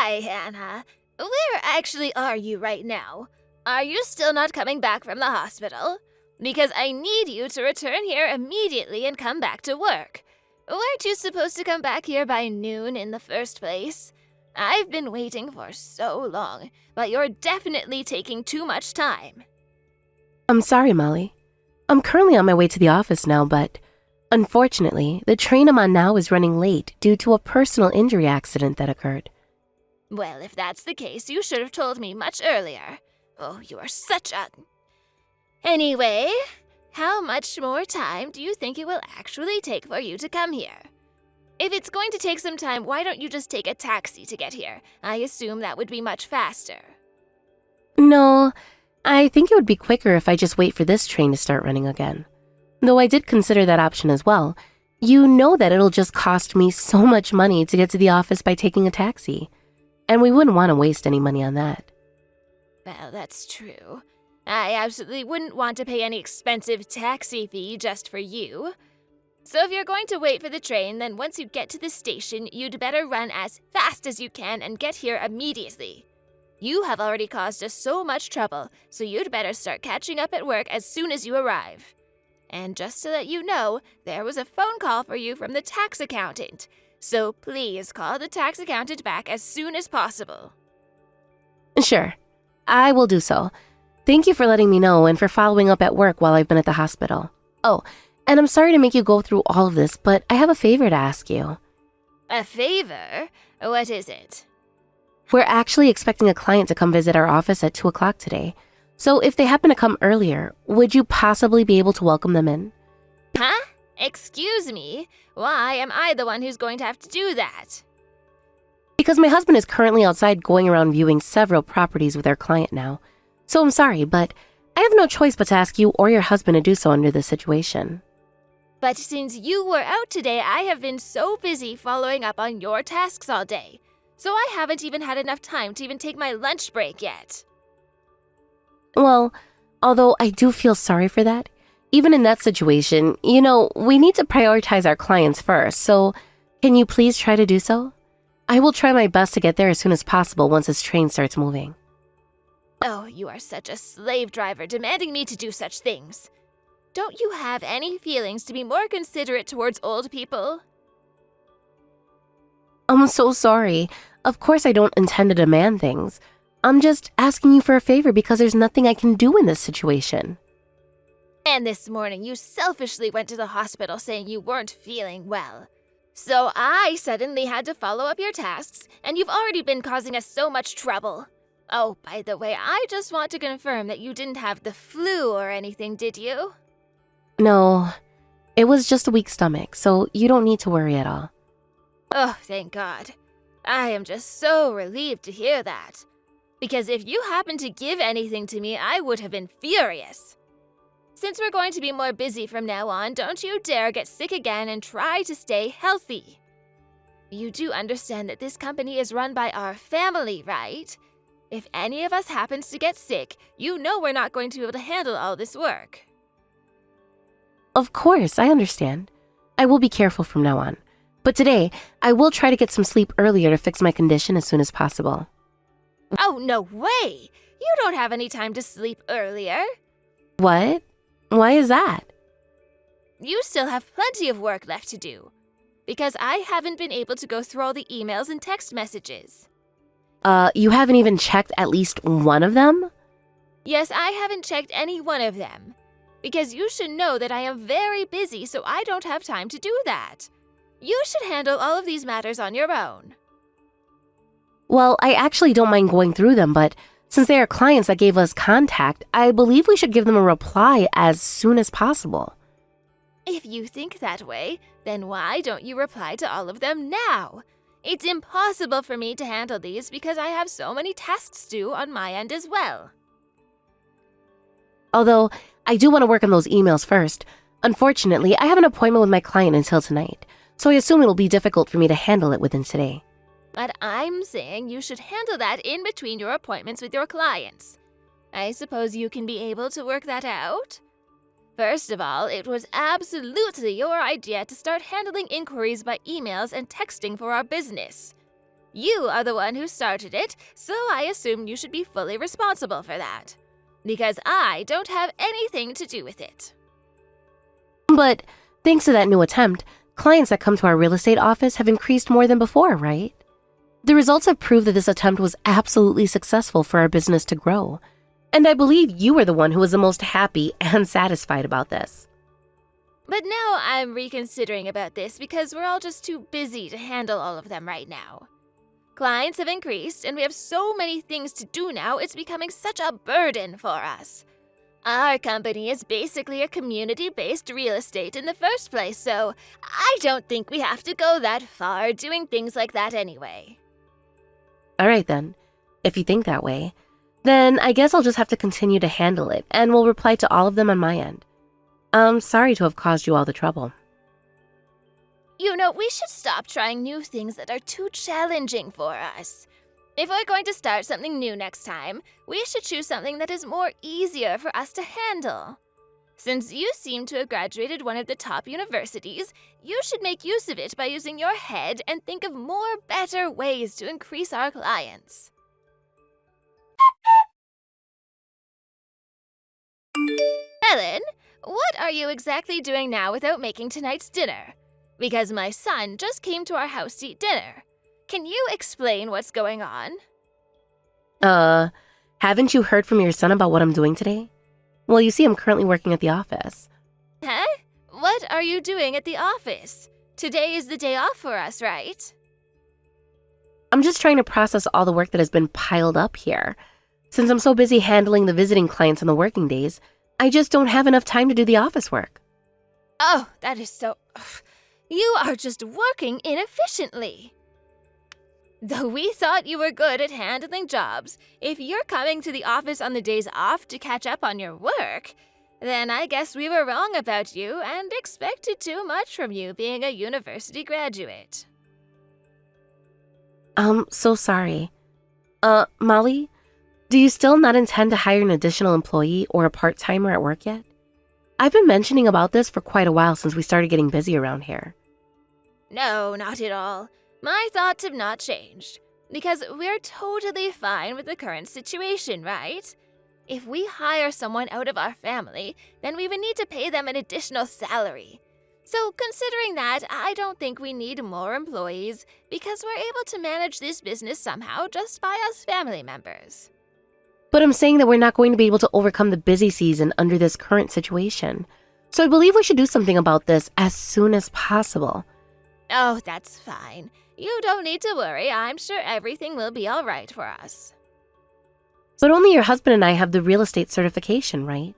Hi, Hannah. Where actually are you right now? Are you still not coming back from the hospital? Because I need you to return here immediately and come back to work. Weren't you supposed to come back here by noon in the first place? I've been waiting for so long, but you're definitely taking too much time. I'm sorry, Molly. I'm currently on my way to the office now, but unfortunately, the train I'm on now is running late due to a personal injury accident that occurred. Well, if that's the case, you should have told me much earlier. Oh, you are such a... Anyway, how much more time do you think it will actually take for you to come here? If it's going to take some time, why don't you just take a taxi to get here? I assume that would be much faster. No, I think it would be quicker if I just wait for this train to start running again. Though I did consider that option as well. You know that it'll just cost me so much money to get to the office by taking a taxi. And we wouldn't want to waste any money on that. Well, that's true. I absolutely wouldn't want to pay any expensive taxi fee just for you. So if you're going to wait for the train, then once you get to the station, you'd better run as fast as you can and get here immediately. You have already caused us so much trouble, so you'd better start catching up at work as soon as you arrive. And just to let you know, there was a phone call for you from the tax accountant. So please call the tax accountant back as soon as possible. Sure, I will do so. Thank you for letting me know and for following up at work while I've been at the hospital. Oh, and I'm sorry to make you go through all of this, but I have a favor to ask you. A favor? What is it? We're actually expecting a client to come visit our office at 2 o'clock today. So if they happen to come earlier, would you possibly be able to welcome them in? Huh? Excuse me? Why am I the one who's going to have to do that? Because my husband is currently outside going around viewing several properties with our client now. So I'm sorry, but I have no choice but to ask you or your husband to do so under this situation. But since you were out today, I have been so busy following up on your tasks all day. So I haven't even had enough time to even take my lunch break yet. Well, although I do feel sorry for that, even in that situation, we need to prioritize our clients first, so can you please try to do so? I will try my best to get there as soon as possible once this train starts moving. Oh, you are such a slave driver demanding me to do such things. Don't you have any feelings to be more considerate towards old people? I'm so sorry. Of course I don't intend to demand things. I'm just asking you for a favor because there's nothing I can do in this situation. And this morning you selfishly went to the hospital saying you weren't feeling well. So I suddenly had to follow up your tasks, and you've already been causing us so much trouble. Oh, by the way, I just want to confirm that you didn't have the flu or anything, did you? No, it was just a weak stomach, so you don't need to worry at all. Oh, thank God. I am just so relieved to hear that. Because if you happened to give anything to me, I would have been furious. Since we're going to be more busy from now on, don't you dare get sick again and try to stay healthy. You do understand that this company is run by our family, right? If any of us happens to get sick, you know we're not going to be able to handle all this work. Of course, I understand. I will be careful from now on. But today, I will try to get some sleep earlier to fix my condition as soon as possible. Oh, no way! You don't have any time to sleep earlier. What? Why is that? You still have plenty of work left to do. Because I haven't been able to go through all the emails and text messages. You haven't even checked at least one of them? Yes, I haven't checked any one of them. Because you should know that I am very busy, so I don't have time to do that. You should handle all of these matters on your own. Well, I actually don't mind going through them, but since they are clients that gave us contact, I believe we should give them a reply as soon as possible. If you think that way, then why don't you reply to all of them now? It's impossible for me to handle these because I have so many tasks due on my end as well. Although, I do want to work on those emails first. Unfortunately, I have an appointment with my client until tonight, so I assume it'll be difficult for me to handle it within today. But I'm saying you should handle that in between your appointments with your clients. I suppose you can be able to work that out? First of all, it was absolutely your idea to start handling inquiries by emails and texting for our business. You are the one who started it, so I assume you should be fully responsible for that. Because I don't have anything to do with it. But thanks to that new attempt, clients that come to our real estate office have increased more than before, right? The results have proved that this attempt was absolutely successful for our business to grow. And I believe you were the one who was the most happy and satisfied about this. But now I'm reconsidering about this because we're all just too busy to handle all of them right now. Clients have increased, and we have so many things to do now, it's becoming such a burden for us. Our company is basically a community-based real estate in the first place, so I don't think we have to go that far doing things like that anyway. All right then, if you think that way, then I guess I'll just have to continue to handle it, and will reply to all of them on my end. I'm sorry to have caused you all the trouble. You know, we should stop trying new things that are too challenging for us. If we're going to start something new next time, we should choose something that is more easier for us to handle. Since you seem to have graduated one of the top universities, you should make use of it by using your head and think of more better ways to increase our clients. Helen, what are you exactly doing now without making tonight's dinner? Because my son just came to our house to eat dinner. Can you explain what's going on? Haven't you heard from your son about what I'm doing today? Well, you see, I'm currently working at the office. Huh? What are you doing at the office? Today is the day off for us, right? I'm just trying to process all the work that has been piled up here. Since I'm so busy handling the visiting clients on the working days, I just don't have enough time to do the office work. Oh, that is so... You are just working inefficiently. Though we thought you were good at handling jobs, if you're coming to the office on the days off to catch up on your work, then I guess we were wrong about you and expected too much from you being a university graduate. So sorry. Molly, do you still not intend to hire an additional employee or a part-timer at work yet? I've been mentioning about this for quite a while since we started getting busy around here. No, not at all. My thoughts have not changed, because we're totally fine with the current situation, right? If we hire someone out of our family, then we would need to pay them an additional salary. So considering that, I don't think we need more employees, because we're able to manage this business somehow just by us family members. But I'm saying that we're not going to be able to overcome the busy season under this current situation. So I believe we should do something about this as soon as possible. Oh, that's fine. You don't need to worry. I'm sure everything will be all right for us. But only your husband and I have the real estate certification, right?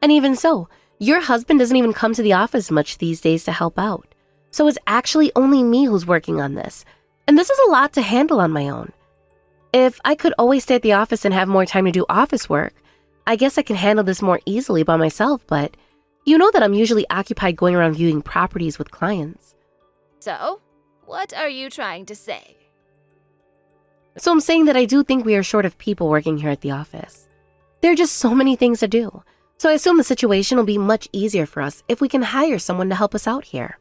And even so, your husband doesn't even come to the office much these days to help out. So it's actually only me who's working on this. And this is a lot to handle on my own. If I could always stay at the office and have more time to do office work, I guess I can handle this more easily by myself, but you know that I'm usually occupied going around viewing properties with clients. So, what are you trying to say? So I'm saying that I do think we are short of people working here at the office. There are just so many things to do, so I assume the situation will be much easier for us if we can hire someone to help us out here.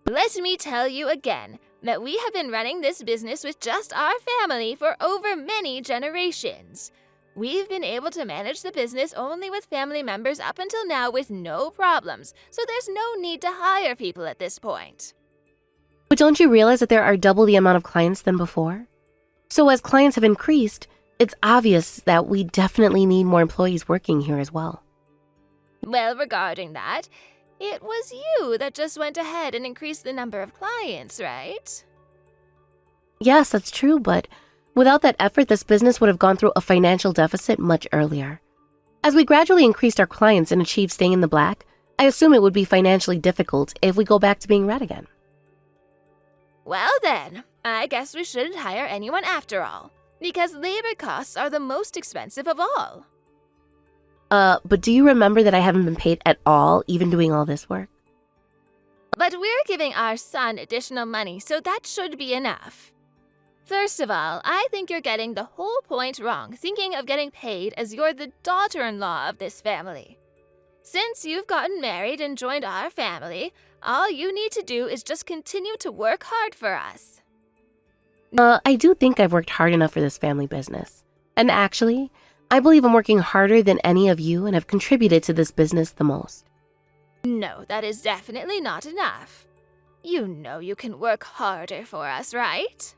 Let me tell you again that we have been running this business with just our family for over many generations. We've been able to manage the business only with family members up until now with no problems, so there's no need to hire people at this point. But don't you realize that there are double the amount of clients than before? So as clients have increased, it's obvious that we definitely need more employees working here as well. Well, regarding that, it was you that just went ahead and increased the number of clients, right? Yes, that's true, but without that effort, this business would have gone through a financial deficit much earlier. As we gradually increased our clients and achieved staying in the black, I assume it would be financially difficult if we go back to being red again. Well then, I guess we shouldn't hire anyone after all, because labor costs are the most expensive of all. But do you remember that I haven't been paid at all, even doing all this work? But we're giving our son additional money, so that should be enough. First of all, I think you're getting the whole point wrong, thinking of getting paid as you're the daughter-in-law of this family. Since you've gotten married and joined our family, all you need to do is just continue to work hard for us. I do think I've worked hard enough for this family business. And actually, I believe I'm working harder than any of you and have contributed to this business the most. No, that is definitely not enough. You know you can work harder for us, right?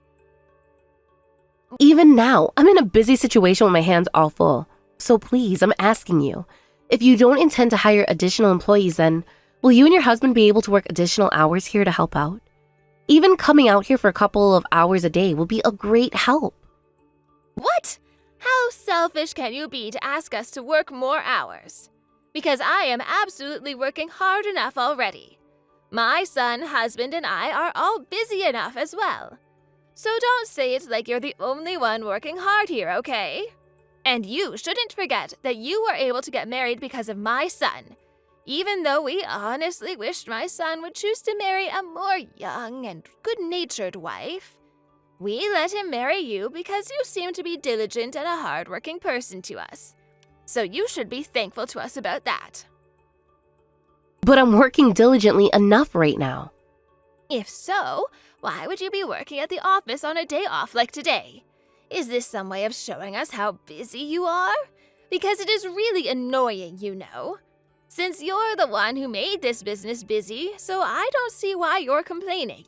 Even now, I'm in a busy situation with my hands all full. So please, I'm asking you, if you don't intend to hire additional employees, then will you and your husband be able to work additional hours here to help out? Even coming out here for a couple of hours a day will be a great help. What? How selfish can you be to ask us to work more hours? Because I am absolutely working hard enough already. My son, husband, and I are all busy enough as well. So don't say it's like you're the only one working hard here, okay? And you shouldn't forget that you were able to get married because of my son. Even though we honestly wished my son would choose to marry a more young and good-natured wife, we let him marry you because you seem to be diligent and a hard-working person to us. So you should be thankful to us about that. But I'm working diligently enough right now. If so, why would you be working at the office on a day off like today? Is this some way of showing us how busy you are? Because it is really annoying, you know. Since you're the one who made this business busy, so I don't see why you're complaining.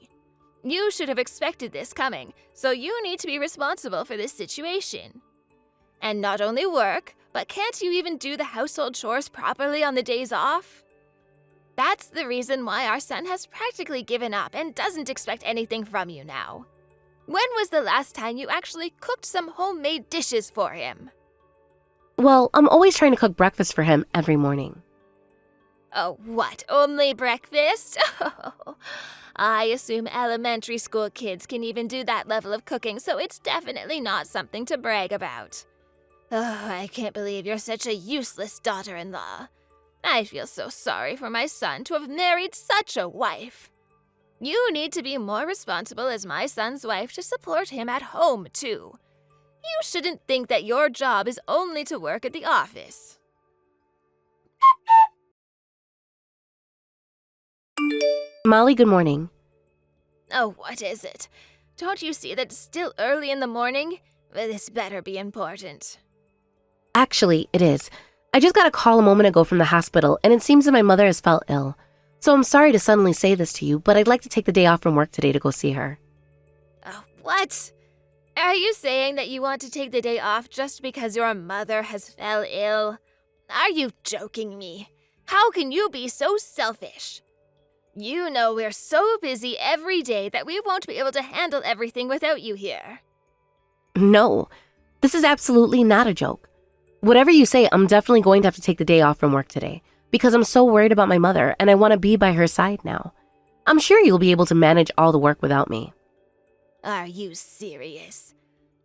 You should have expected this coming, so you need to be responsible for this situation. And not only work, but can't you even do the household chores properly on the days off? That's the reason why our son has practically given up and doesn't expect anything from you now. When was the last time you actually cooked some homemade dishes for him? Well, I'm always trying to cook breakfast for him every morning. Oh, what, only breakfast? I assume elementary school kids can even do that level of cooking, so it's definitely not something to brag about. Oh, I can't believe you're such a useless daughter-in-law. I feel so sorry for my son to have married such a wife. You need to be more responsible as my son's wife to support him at home, too. You shouldn't think that your job is only to work at the office. Molly, good morning. Oh, what is it? Don't you see that it's still early in the morning? This better be important. Actually, it is. I just got a call a moment ago from the hospital, and it seems that my mother has felt ill. So I'm sorry to suddenly say this to you, but I'd like to take the day off from work today to go see her. Oh, what? Are you saying that you want to take the day off just because your mother has fell ill? Are you joking me? How can you be so selfish? You know we're so busy every day that we won't be able to handle everything without you here. No, this is absolutely not a joke. Whatever you say, I'm definitely going to have to take the day off from work today because I'm so worried about my mother and I want to be by her side now. I'm sure you'll be able to manage all the work without me. Are you serious?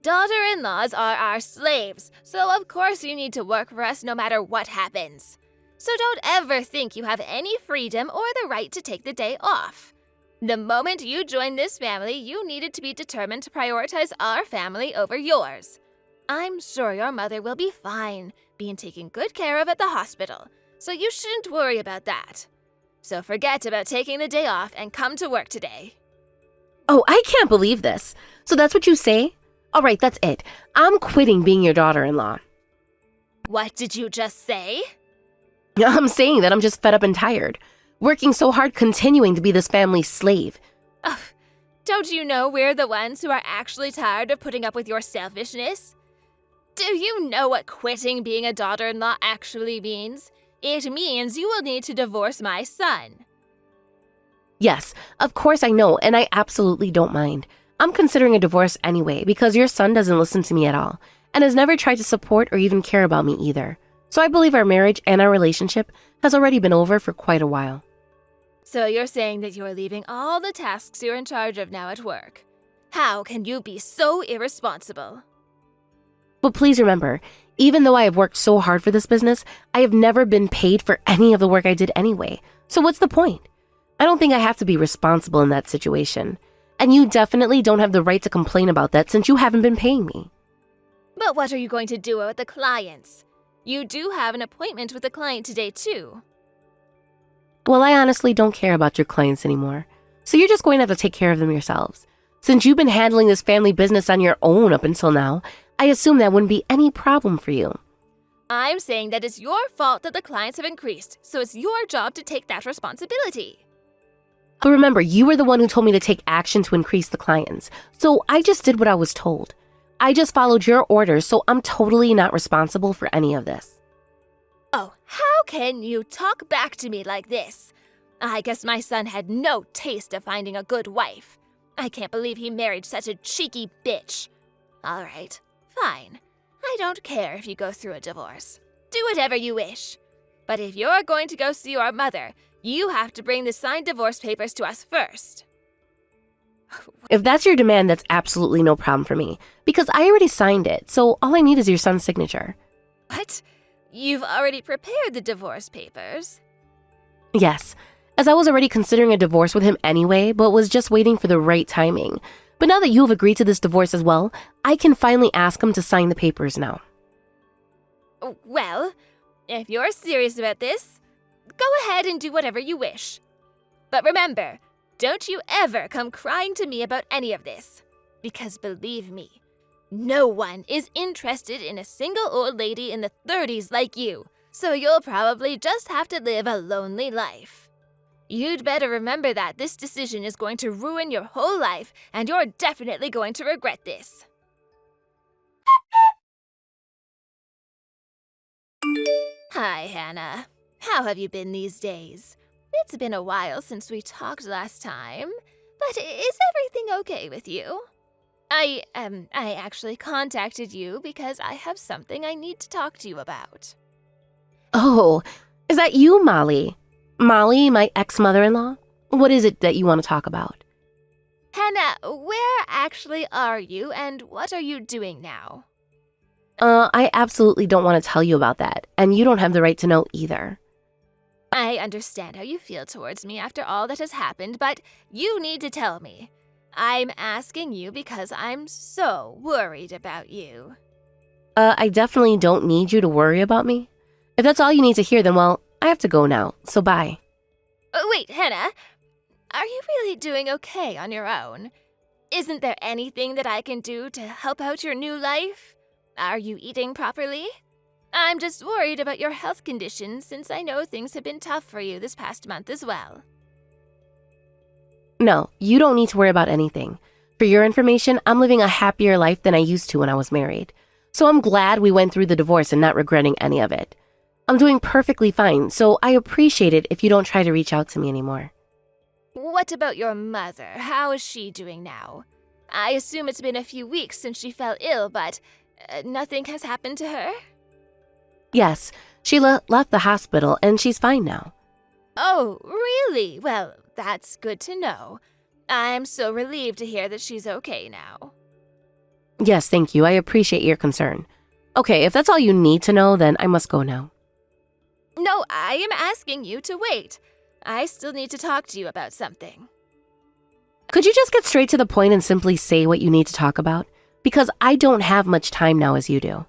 Daughter-in-laws are our slaves, so of course you need to work for us no matter what happens. So don't ever think you have any freedom or the right to take the day off. The moment you joined this family, you needed to be determined to prioritize our family over yours. I'm sure your mother will be fine, being taken good care of at the hospital, so you shouldn't worry about that. So forget about taking the day off and come to work today. Oh, I can't believe this. So that's what you say? All right, that's it. I'm quitting being your daughter-in-law. What did you just say? I'm saying that I'm just fed up and tired, working so hard continuing to be this family's slave. Ugh, don't you know we're the ones who are actually tired of putting up with your selfishness? Do you know what quitting being a daughter-in-law actually means? It means you will need to divorce my son. Yes, of course I know, and I absolutely don't mind. I'm considering a divorce anyway because your son doesn't listen to me at all and has never tried to support or even care about me either. So I believe our marriage and our relationship has already been over for quite a while. So you're saying that you're leaving all the tasks you're in charge of now at work. How can you be so irresponsible? But please remember, even though I have worked so hard for this business, I have never been paid for any of the work I did anyway. So what's the point? I don't think I have to be responsible in that situation. And you definitely don't have the right to complain about that since you haven't been paying me. But what are you going to do with the clients? You do have an appointment with the client today, too. Well, I honestly don't care about your clients anymore. So you're just going to have to take care of them yourselves. Since you've been handling this family business on your own up until now, I assume that wouldn't be any problem for you. I'm saying that it's your fault that the clients have increased, so it's your job to take that responsibility. But remember, you were the one who told me to take action to increase the clients, so I just did what I was told. I just followed your orders, so I'm totally not responsible for any of this. Oh, how can you talk back to me like this? I guess my son had no taste of finding a good wife. I can't believe he married such a cheeky bitch. All right, fine. I don't care if you go through a divorce. Do whatever you wish. But if you're going to go see your mother, you have to bring the signed divorce papers to us first. If that's your demand, that's absolutely no problem for me, because I already signed it, so all I need is your son's signature. What? You've already prepared the divorce papers? Yes, as I was already considering a divorce with him anyway, but was just waiting for the right timing. But now that you have agreed to this divorce as well, I can finally ask him to sign the papers now. Well, if you're serious about this, go ahead and do whatever you wish. But remember, don't you ever come crying to me about any of this. Because believe me, no one is interested in a single old lady in the 30s like you, so you'll probably just have to live a lonely life. You'd better remember that this decision is going to ruin your whole life, and you're definitely going to regret this. Hi, Hannah. How have you been these days? It's been a while since we talked last time, but is everything okay with you? I actually contacted you because I have something I need to talk to you about. Oh, is that you, Molly? Molly, my ex-mother-in-law? What is it that you want to talk about? Hannah, where actually are you, and what are you doing now? I absolutely don't want to tell you about that, and you don't have the right to know either. I understand how you feel towards me after all that has happened, but you need to tell me. I'm asking you because I'm so worried about you. I definitely don't need you to worry about me. If that's all you need to hear, then well, I have to go now, so bye. Wait, Hannah, are you really doing okay on your own? Isn't there anything that I can do to help out your new life? Are you eating properly? I'm just worried about your health condition since I know things have been tough for you this past month as well. No, you don't need to worry about anything. For your information, I'm living a happier life than I used to when I was married. So I'm glad we went through the divorce and not regretting any of it. I'm doing perfectly fine, so I appreciate it if you don't try to reach out to me anymore. What about your mother? How is she doing now? I assume it's been a few weeks since she fell ill, but nothing has happened to her? Yes, she left the hospital and she's fine now. Oh, really? Well, that's good to know. I'm so relieved to hear that she's okay now. Yes, thank you. I appreciate your concern. Okay, if that's all you need to know, then I must go now. No, I am asking you to wait. I still need to talk to you about something. Could you just get straight to the point and simply say what you need to talk about? Because I don't have much time now as you do.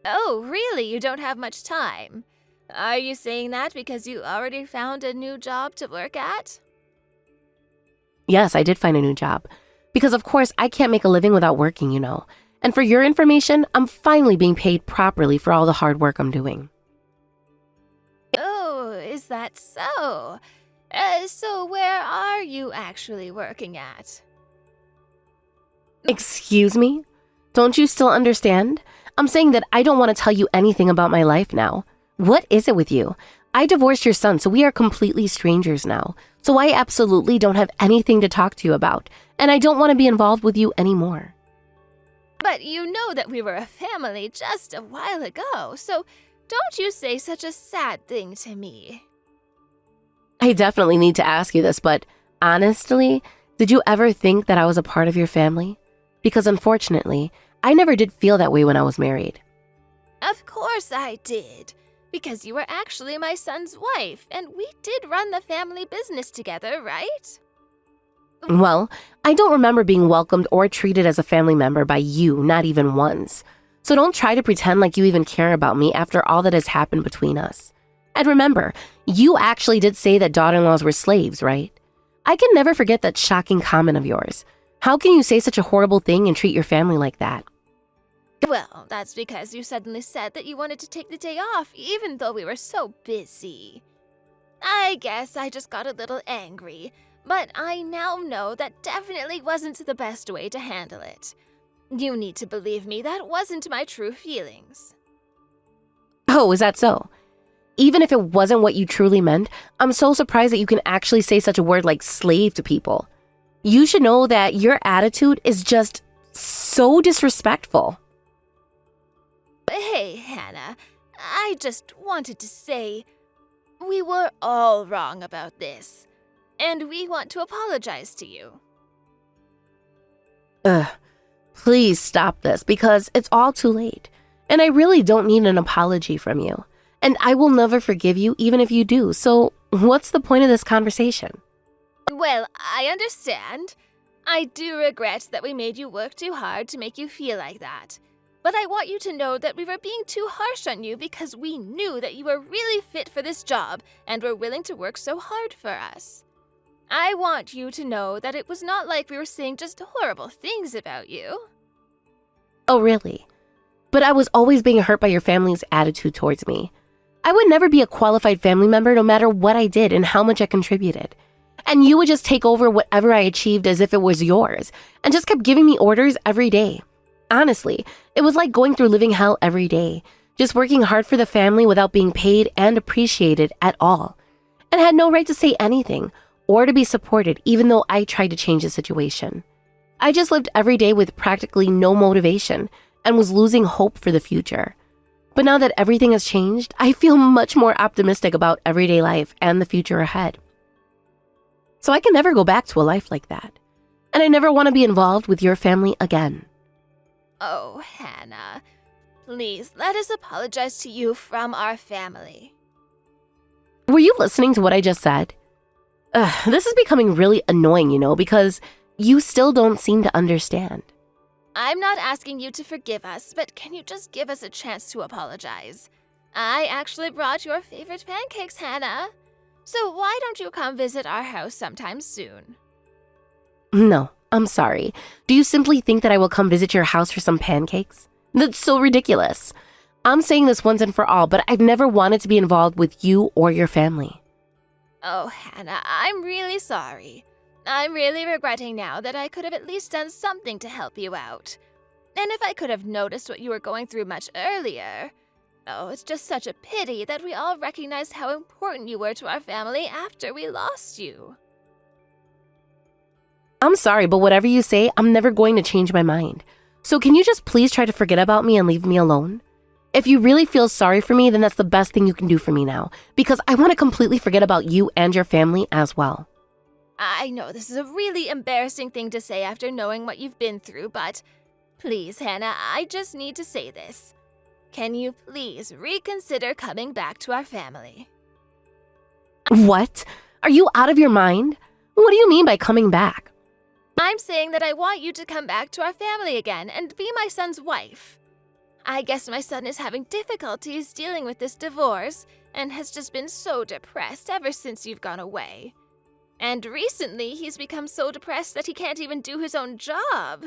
Oh, really? You don't have much time? Are you saying that because you already found a new job to work at? Yes, I did find a new job. Because of course, I can't make a living without working, you know. And for your information, I'm finally being paid properly for all the hard work I'm doing. Oh, is that so? So where are you actually working at? Excuse me? Don't you still understand? I'm saying that I don't want to tell you anything about my life now. What is it with you? I divorced your son, so we are completely strangers now. So I absolutely don't have anything to talk to you about, and I don't want to be involved with you anymore. But you know that we were a family just a while ago, so don't you say such a sad thing to me. I definitely need to ask you this, but honestly, did you ever think that I was a part of your family? Because unfortunately, I never did feel that way when I was married. Of course I did, because you were actually my son's wife, and we did run the family business together, right? Well, I don't remember being welcomed or treated as a family member by you, not even once. So don't try to pretend like you even care about me after all that has happened between us. And remember, you actually did say that daughter-in-laws were slaves, right? I can never forget that shocking comment of yours. How can you say such a horrible thing and treat your family like that? Well, that's because you suddenly said that you wanted to take the day off, even though we were so busy. I guess I just got a little angry, but I now know that definitely wasn't the best way to handle it. You need to believe me, that wasn't my true feelings. Oh, is that so? Even if it wasn't what you truly meant, I'm so surprised that you can actually say such a word like slave to people. You should know that your attitude is just so disrespectful. Hey, Hannah, I just wanted to say, we were all wrong about this, and we want to apologize to you. Ugh, please stop this because it's all too late. And I really don't need an apology from you. And I will never forgive you even if you do. So what's the point of this conversation? Well, I understand. I do regret that we made you work too hard to make you feel like that. But I want you to know that we were being too harsh on you because we knew that you were really fit for this job and were willing to work so hard for us. I want you to know that it was not like we were saying just horrible things about you. Oh, really? But I was always being hurt by your family's attitude towards me. I would never be a qualified family member no matter what I did and how much I contributed. And you would just take over whatever I achieved as if it was yours and just kept giving me orders every day. Honestly, it was like going through living hell every day, just working hard for the family without being paid and appreciated at all, and had no right to say anything or to be supported even though I tried to change the situation. I just lived every day with practically no motivation and was losing hope for the future. But now that everything has changed, I feel much more optimistic about everyday life and the future ahead. So I can never go back to a life like that, and I never want to be involved with your family again. Oh, Hannah, please let us apologize to you from our family. Were you listening to what I just said? This is becoming really annoying, because you still don't seem to understand. I'm not asking you to forgive us, but can you just give us a chance to apologize? I actually brought your favorite pancakes, Hannah. So why don't you come visit our house sometime soon? No, I'm sorry. Do you simply think that I will come visit your house for some pancakes? That's so ridiculous. I'm saying this once and for all, but I've never wanted to be involved with you or your family. Oh, Hannah, I'm really sorry. I'm really regretting now that I could have at least done something to help you out. And if I could have noticed what you were going through much earlier. Oh, it's just such a pity that we all recognized how important you were to our family after we lost you. I'm sorry, but whatever you say, I'm never going to change my mind. So can you just please try to forget about me and leave me alone? If you really feel sorry for me, then that's the best thing you can do for me now, because I want to completely forget about you and your family as well. I know this is a really embarrassing thing to say after knowing what you've been through, but please, Hannah, I just need to say this. Can you please reconsider coming back to our family? What? Are you out of your mind? What do you mean by coming back? I'm saying that I want you to come back to our family again and be my son's wife. I guess my son is having difficulties dealing with this divorce and has just been so depressed ever since you've gone away. And recently, he's become so depressed that he can't even do his own job.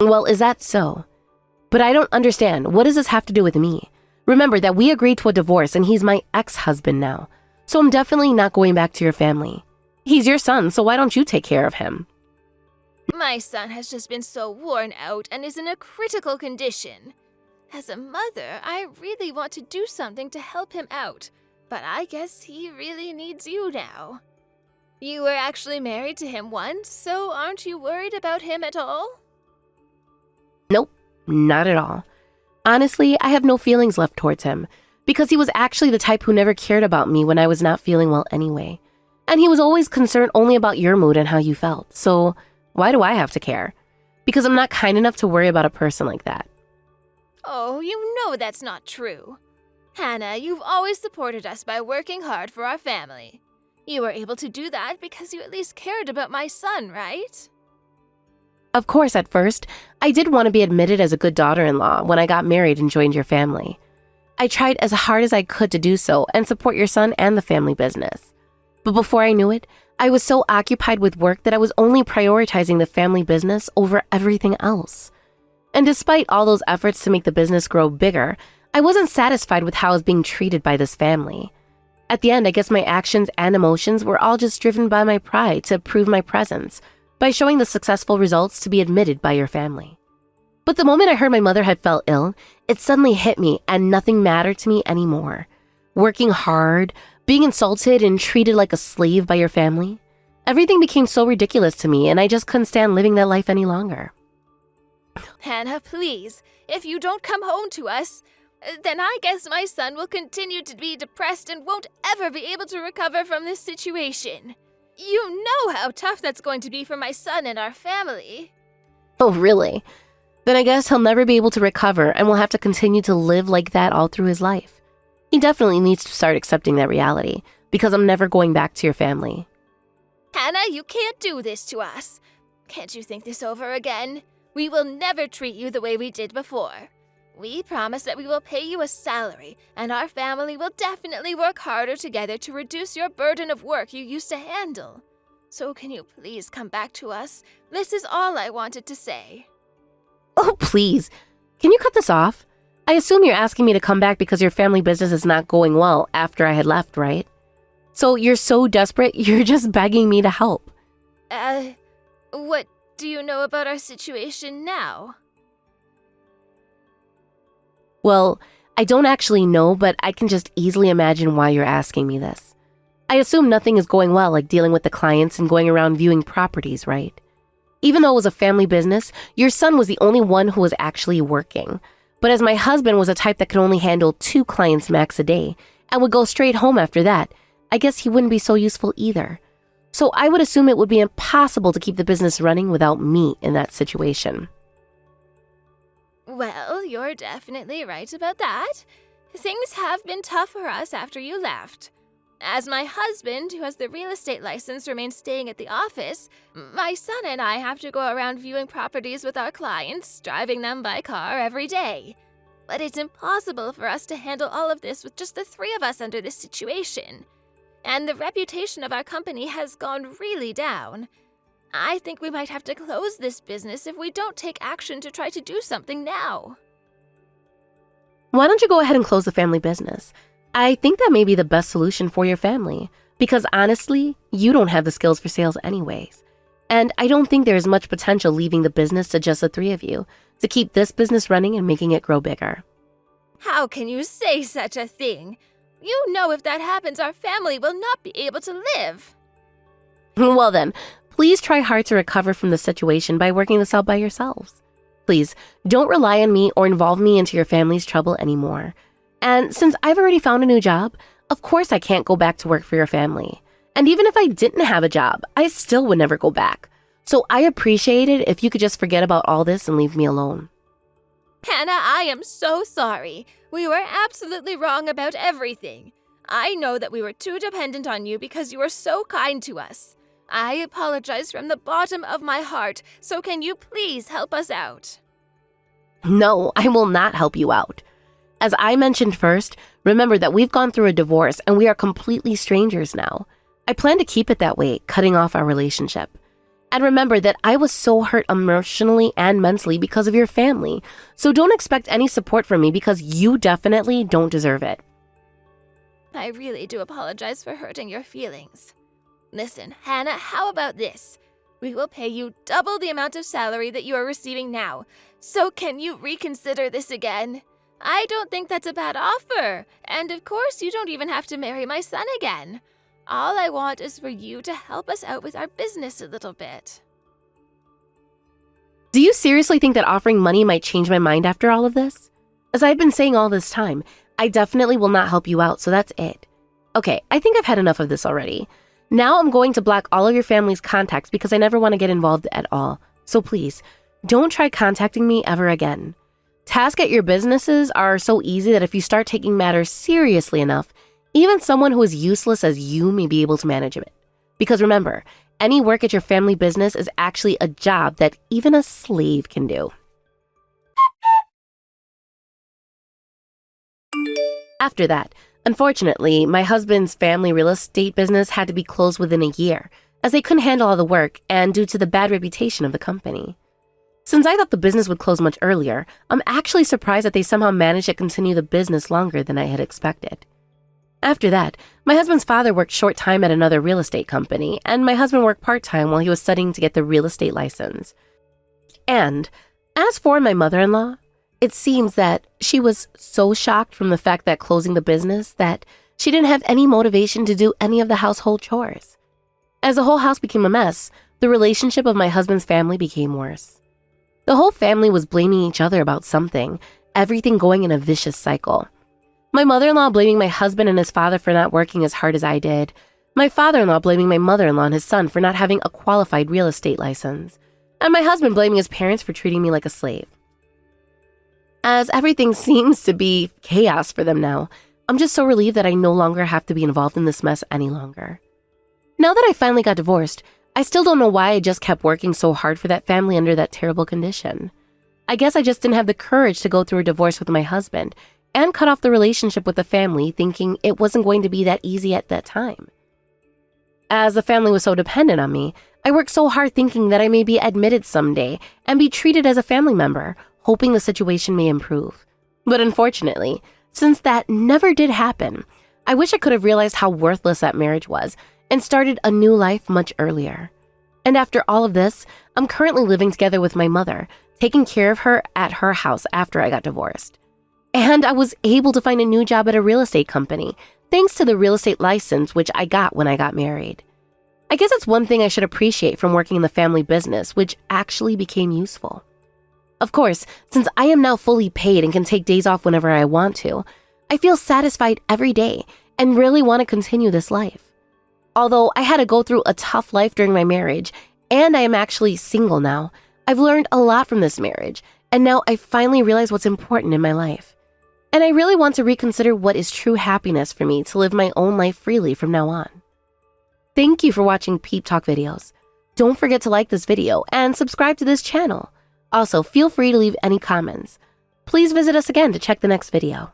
Well, is that so? But I don't understand. What does this have to do with me? Remember that we agreed to a divorce and he's my ex-husband now. So I'm definitely not going back to your family. He's your son, so why don't you take care of him? My son has just been so worn out and is in a critical condition. As a mother, I really want to do something to help him out, but I guess he really needs you now. You were actually married to him once, so aren't you worried about him at all? Nope, not at all. Honestly, I have no feelings left towards him, because he was actually the type who never cared about me when I was not feeling well anyway. And he was always concerned only about your mood and how you felt, so why do I have to care? Because I'm not kind enough to worry about a person like that. Oh, you know that's not true. Hannah, you've always supported us by working hard for our family. You were able to do that because you at least cared about my son, right? Of course, at first, I did want to be admitted as a good daughter-in-law when I got married and joined your family. I tried as hard as I could to do so and support your son and the family business. But before I knew it, I was so occupied with work that I was only prioritizing the family business over everything else. And despite all those efforts to make the business grow bigger, I wasn't satisfied with how I was being treated by this family. At the end, I guess my actions and emotions were all just driven by my pride to prove my presence, by showing the successful results to be admitted by your family. But the moment I heard my mother had fell ill, it suddenly hit me and nothing mattered to me anymore. Working hard, being insulted and treated like a slave by your family, everything became so ridiculous to me and I just couldn't stand living that life any longer. Hannah, please, if you don't come home to us, then I guess my son will continue to be depressed and won't ever be able to recover from this situation. You know how tough that's going to be for my son and our family. Oh, really? Then I guess he'll never be able to recover and will have to continue to live like that all through his life. He definitely needs to start accepting that reality, because I'm never going back to your family. Hannah, you can't do this to us. Can't you think this over again? We will never treat you the way we did before. We promise that we will pay you a salary, and our family will definitely work harder together to reduce your burden of work you used to handle. So can you please come back to us? This is all I wanted to say. Oh, please. Can you cut this off? I assume you're asking me to come back because your family business is not going well after I had left, right? So you're so desperate, you're just begging me to help. What do you know about our situation now? Well, I don't actually know, but I can just easily imagine why you're asking me this. I assume nothing is going well, like dealing with the clients and going around viewing properties, right? Even though it was a family business, your son was the only one who was actually working. But as my husband was a type that could only handle 2 clients max a day and would go straight home after that, I guess he wouldn't be so useful either. So I would assume it would be impossible to keep the business running without me in that situation. Well, you're definitely right about that. Things have been tough for us after you left. As my husband, who has the real estate license, remains staying at the office, my son and I have to go around viewing properties with our clients, driving them by car every day. But it's impossible for us to handle all of this with just the 3 of us under this situation. And the reputation of our company has gone really down. I think we might have to close this business if we don't take action to try to do something now. Why don't you go ahead and close the family business? I think that may be the best solution for your family, because honestly, you don't have the skills for sales anyways. And I don't think there is much potential leaving the business to just the 3 of you to keep this business running and making it grow bigger. How can you say such a thing? You know if that happens, our family will not be able to live. Well then, please try hard to recover from the situation by working this out by yourselves. Please, don't rely on me or involve me into your family's trouble anymore. And since I've already found a new job, of course I can't go back to work for your family. And even if I didn't have a job, I still would never go back. So I appreciate it if you could just forget about all this and leave me alone. Hannah, I am so sorry. We were absolutely wrong about everything. I know that we were too dependent on you because you were so kind to us. I apologize from the bottom of my heart, so can you please help us out? No, I will not help you out. As I mentioned first, remember that we've gone through a divorce and we are completely strangers now. I plan to keep it that way, cutting off our relationship. And remember that I was so hurt emotionally and mentally because of your family, so don't expect any support from me because you definitely don't deserve it. I really do apologize for hurting your feelings. Listen, Hannah, how about this? We will pay you double the amount of salary that you are receiving now. So can you reconsider this again? I don't think that's a bad offer. And of course, you don't even have to marry my son again. All I want is for you to help us out with our business a little bit. Do you seriously think that offering money might change my mind after all of this? As I've been saying all this time, I definitely will not help you out, so that's it. Okay, I think I've had enough of this already. Now I'm going to block all of your family's contacts because I never want to get involved at all. So please, don't try contacting me ever again. Tasks at your businesses are so easy that if you start taking matters seriously enough, even someone who is useless as you may be able to manage it. Because remember, any work at your family business is actually a job that even a slave can do. After that, unfortunately, my husband's family real estate business had to be closed within a year, as they couldn't handle all the work and due to the bad reputation of the company. Since I thought the business would close much earlier, I'm actually surprised that they somehow managed to continue the business longer than I had expected. After that, my husband's father worked short time at another real estate company, and my husband worked part-time while he was studying to get the real estate license. And as for my mother-in-law, it seems that she was so shocked from the fact that closing the business that she didn't have any motivation to do any of the household chores. As the whole house became a mess, the relationship of my husband's family became worse. The whole family was blaming each other about something, everything going in a vicious cycle. My mother-in-law blaming my husband and his father for not working as hard as I did. My father-in-law blaming my mother-in-law and his son for not having a qualified real estate license. And my husband blaming his parents for treating me like a slave. As everything seems to be chaos for them now, I'm just so relieved that I no longer have to be involved in this mess any longer. Now that I finally got divorced, I still don't know why I just kept working so hard for that family under that terrible condition. I guess I just didn't have the courage to go through a divorce with my husband and cut off the relationship with the family, thinking it wasn't going to be that easy at that time. As the family was so dependent on me, I worked so hard thinking that I may be admitted someday and be treated as a family member, hoping the situation may improve. But unfortunately, since that never did happen, I wish I could have realized how worthless that marriage was and started a new life much earlier. And after all of this, I'm currently living together with my mother, taking care of her at her house after I got divorced. And I was able to find a new job at a real estate company, thanks to the real estate license which I got when I got married. I guess it's one thing I should appreciate from working in the family business, which actually became useful. Of course, since I am now fully paid and can take days off whenever I want to, I feel satisfied every day and really want to continue this life. Although I had to go through a tough life during my marriage, and I am actually single now, I've learned a lot from this marriage, and now I finally realize what's important in my life. And I really want to reconsider what is true happiness for me to live my own life freely from now on. Thank you for watching Peep Talk videos. Don't forget to like this video and subscribe to this channel. Also, feel free to leave any comments. Please visit us again to check the next video.